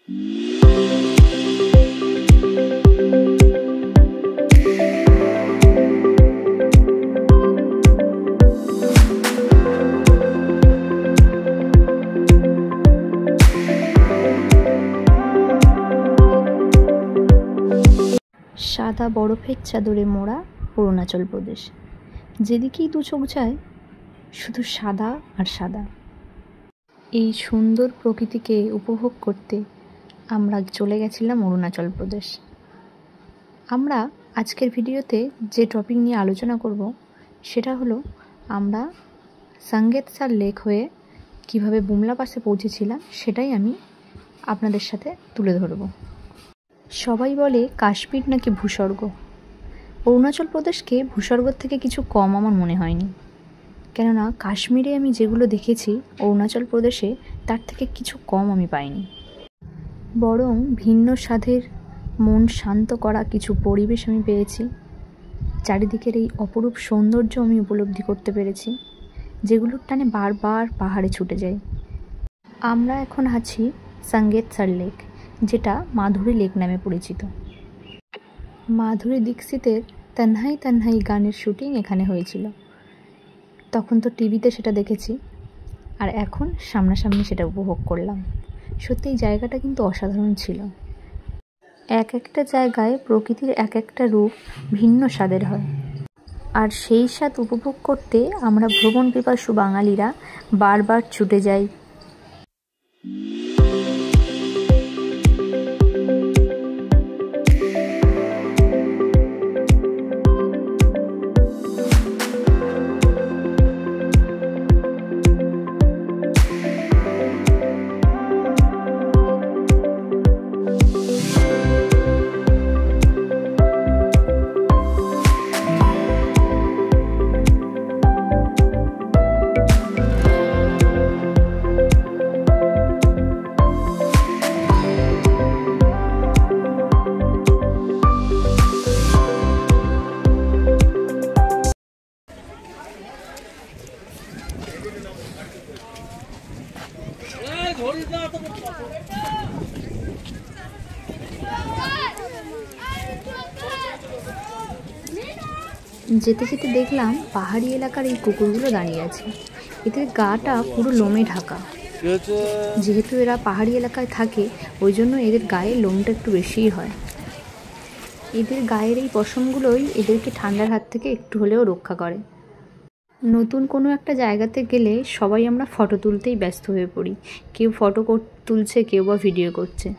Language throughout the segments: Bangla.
সাদা বরফের চাদরে মোড়া অরুণাচল প্রদেশ। যেদিকেই দু চোখ যায় শুধু সাদা আর সাদা। এই সুন্দর প্রকৃতিকে উপভোগ করতে আমরা চলে গেছিলাম অরুণাচল প্রদেশ। আমরা আজকের ভিডিওতে যে টপিক নিয়ে আলোচনা করব সেটা হলো আমরা সাঙ্গেতসার লেক হয়ে কিভাবে বুমলা পাসে পৌঁছেছিলাম, সেটাই আমি আপনাদের সাথে তুলে ধরব। সবাই বলে কাশ্মীর নাকি ভূস্বর্গ। অরুণাচল প্রদেশকে ভূস্বর্গের থেকে কিছু কম আমার মনে হয়নি, কেননা কাশ্মীরে আমি যেগুলো দেখেছি অরুণাচল প্রদেশে তার থেকে কিছু কম আমি পাইনি। বরং ভিন্ন স্বাদের মন শান্ত করা কিছু পরিবেশ আমি পেয়েছি। চারিদিকের এই অপরূপ সৌন্দর্য আমি উপলব্ধি করতে পেরেছি, যেগুলোর টানে বারবার পাহাড়ে ছুটে যাই। আমরা এখন আছি সাঙ্গেতসার লেক, যেটা মাধুরী লেক নামে পরিচিত। মাধুরী দীক্ষিতের তন্হাই তন্হাই গানের শুটিং এখানে হয়েছিল। তখন তো টিভিতে সেটা দেখেছি, আর এখন সামনাসামনি সেটা উপভোগ করলাম। সত্যি এই জায়গাটা কিন্তু অসাধারণ ছিল। এক একটা জায়গায় প্রকৃতির এক একটা রূপ ভিন্ন স্বাদের হয়, আর সেই স্বাদ উপভোগ করতে আমরা ভ্রমণ পিপাসু বাঙালিরা বারবার ছুটে যাই। যেতে যেতে দেখলাম পাহাড়ি এলাকার এই কুকুরগুলো দাঁড়িয়ে আছে। এদের গাটা পুরো লোমে ঢাকা। যেহেতু এরা পাহাড়ি এলাকায় থাকে, ওই জন্য এদের গায়ে লোমটা একটু বেশিই হয়। এদের গায়ের এই পশমগুলোই এদেরকে ঠান্ডার হাত থেকে একটু হলেও রক্ষা করে। নতুন কোনো একটা জায়গাতে গেলে সবাই আমরা ফটো তুলতেই ব্যস্ত হয়ে পড়ি। কেউ ফটো তুলছে, কেউ বা ভিডিও করছে।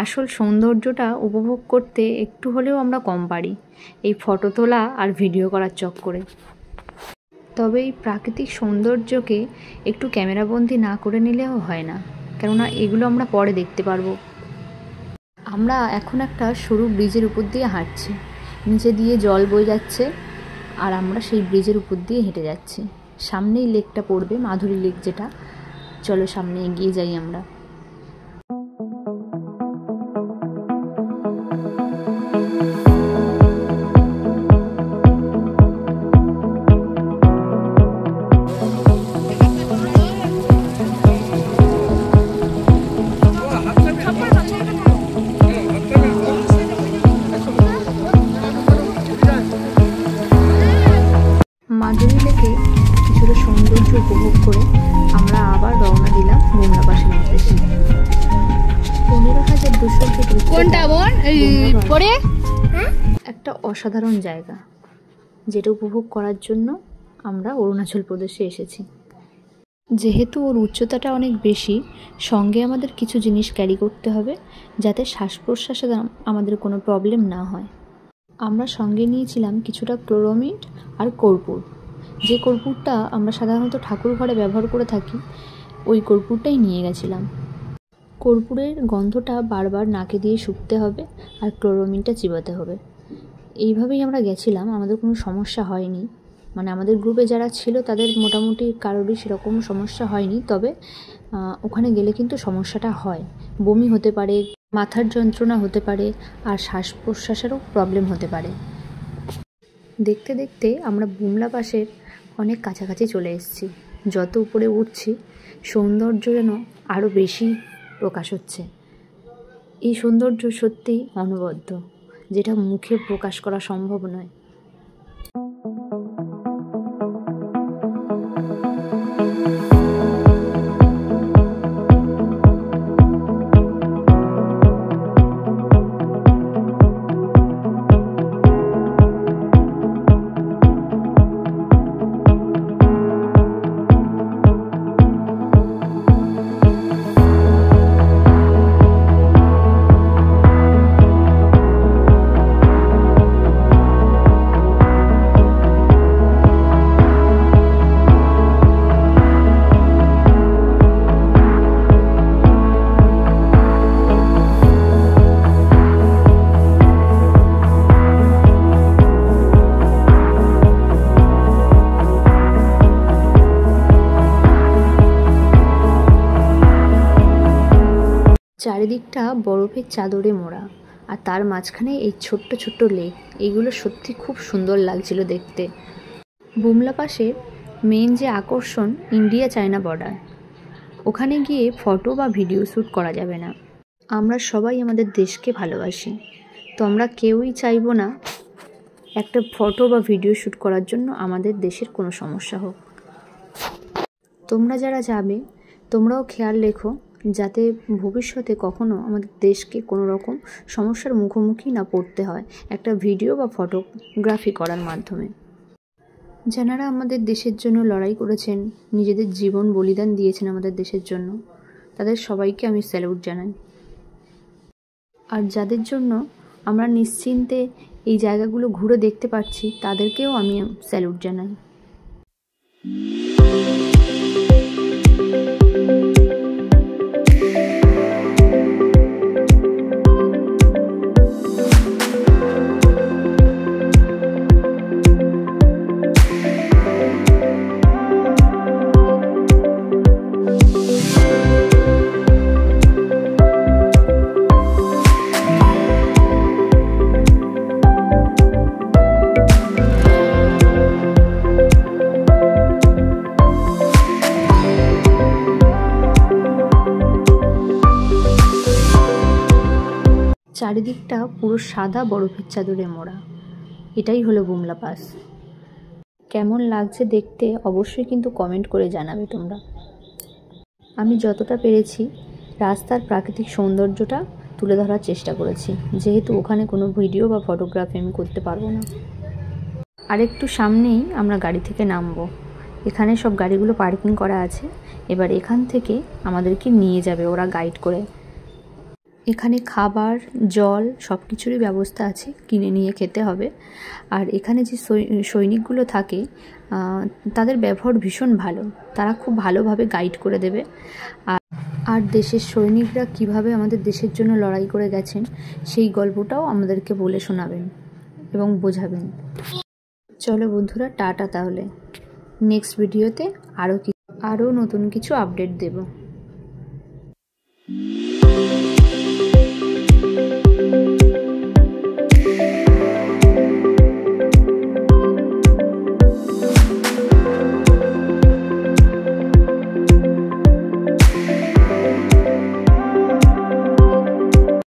আসল সৌন্দর্যটা উপভোগ করতে একটু হলেও আমরা কম পারি এই ফটো তোলা আর ভিডিও করার চক্করে। তবে এই প্রাকৃতিক সৌন্দর্যকে একটু ক্যামেরাবন্দি না করে নিলেও হয় না, কেননা এগুলো আমরা পরে দেখতে পারবো। আমরা এখন একটা সরু ব্রিজের উপর দিয়ে হাঁটছি। নিচে দিয়ে জল বয়ে যাচ্ছে, আর আমরা সেই ব্রিজের উপর দিয়ে হেঁটে যাচ্ছি। সামনেই লেকটা পড়বে, মাধুরী লেক যেটা। চলো সামনে এগিয়ে যাই আমরা। মাধুরী লেকে কিছুটা সৌন্দর্য উপভোগ করে আমরা আবার রওনা দিলাম বুমলা পাসের উদ্দেশ্যে। 15,200 ফিট পরে একটা অসাধারণ জায়গা, যেটা উপভোগ করার জন্য আমরা অরুণাচল প্রদেশে এসেছি। যেহেতু ওর উচ্চতাটা অনেক বেশি, সঙ্গে আমাদের কিছু জিনিস ক্যারি করতে হবে, যাতে শ্বাস প্রশ্বাসে আমাদের কোনো প্রবলেম না হয়। আমরা সঙ্গে নিয়েছিলাম কিছুটা ক্লোরোমিট আর কর্পূর। যে কর্পূরটা আমরা সাধারণত ঠাকুর ঘরে ব্যবহার করে থাকি, ওই কর্পূরটাই নিয়ে গেছিলাম। কর্পূরের গন্ধটা বারবার নাকে দিয়ে শুকতে হবে, আর ক্লোরোমিনটা চিবাতে হবে। এইভাবেই আমরা গেছিলাম, আমাদের কোনো সমস্যা হয়নি। মানে আমাদের গ্রুপে যারা ছিল তাদের মোটামুটি কারোরই সেরকম সমস্যা হয়নি। তবে ওখানে গেলে কিন্তু সমস্যাটা হয়, বমি হতে পারে, মাথার যন্ত্রণা হতে পারে, আর শ্বাস প্রশ্বাসেরও প্রবলেম হতে পারে। দেখতে দেখতে আমরা বুমলা পাসের অনেক কাছাকাছি চলে এসেছি। যত উপরে উঠছি সৌন্দর্য যেন আরও বেশি প্রকাশ হচ্ছে। এই সৌন্দর্য সত্যিই অনবদ্য, যেটা মুখে প্রকাশ করা সম্ভব নয়। চারিদিকটা বরফের চাদরে মোড়া, আর তার মাঝখানে এই ছোট্ট ছোট্ট লেক। এইগুলো সত্যি খুব সুন্দর লাগছিল দেখতে। বুমলা পাশের মেন যে আকর্ষণ ইন্ডিয়া চায়না বর্ডার, ওখানে গিয়ে ফটো বা ভিডিও শ্যুট করা যাবে না। আমরা সবাই আমাদের দেশকে ভালোবাসি, তো আমরা কেউই চাইবো না একটা ফটো বা ভিডিও শ্যুট করার জন্য আমাদের দেশের কোনো সমস্যা হোক। তোমরা যারা যাবে তোমরাও খেয়াল রেখো যাতে ভবিষ্যতে কখনো আমাদের দেশকে কোনো রকম সমস্যার মুখোমুখি না পড়তে হয় একটা ভিডিও বা ফটোগ্রাফি করার মাধ্যমে। যারা আমাদের দেশের জন্য লড়াই করেছেন, নিজেদের জীবন বলিদান দিয়েছেন আমাদের দেশের জন্য, তাদের সবাইকে আমি স্যালুট জানাই। আর যাদের জন্য আমরা নিশ্চিন্তে এই জায়গাগুলো ঘুরে দেখতে পাচ্ছি, তাদেরকেও আমি স্যালুট জানাই। চারিদিকটা পুরো সাদা বরফের চাদরে মোড়া। এটাই হলো বুমলা পাস। কেমন লাগছে দেখতে অবশ্যই কিন্তু কমেন্ট করে জানাবে তোমরা। আমি যতটা পেরেছি রাস্তার প্রাকৃতিক সৌন্দর্যটা তুলে ধরার চেষ্টা করেছি, যেহেতু ওখানে কোনো ভিডিও বা ফটোগ্রাফি আমি করতে পারবো না। আর একটু সামনেই আমরা গাড়ি থেকে নামবো। এখানে সব গাড়িগুলো পার্কিং করা আছে। এবার এখান থেকে আমাদেরকে নিয়ে যাবে ওরা গাইড করে। এখানে খাবার, জল সব কিছুরই ব্যবস্থা আছে, কিনে নিয়ে খেতে হবে। আর এখানে যে সৈনিকগুলো থাকে তাদের ব্যবহার ভীষণ ভালো, তারা খুব ভালোভাবে গাইড করে দেবে। আর দেশের সৈনিকরা কিভাবে আমাদের দেশের জন্য লড়াই করে গেছেন সেই গল্পটাও আমাদেরকে বলে শোনাবেন এবং বোঝাবেন। চলো বন্ধুরা, টাটা। তাহলে নেক্সট ভিডিওতে আরও নতুন কিছু আপডেট দেব।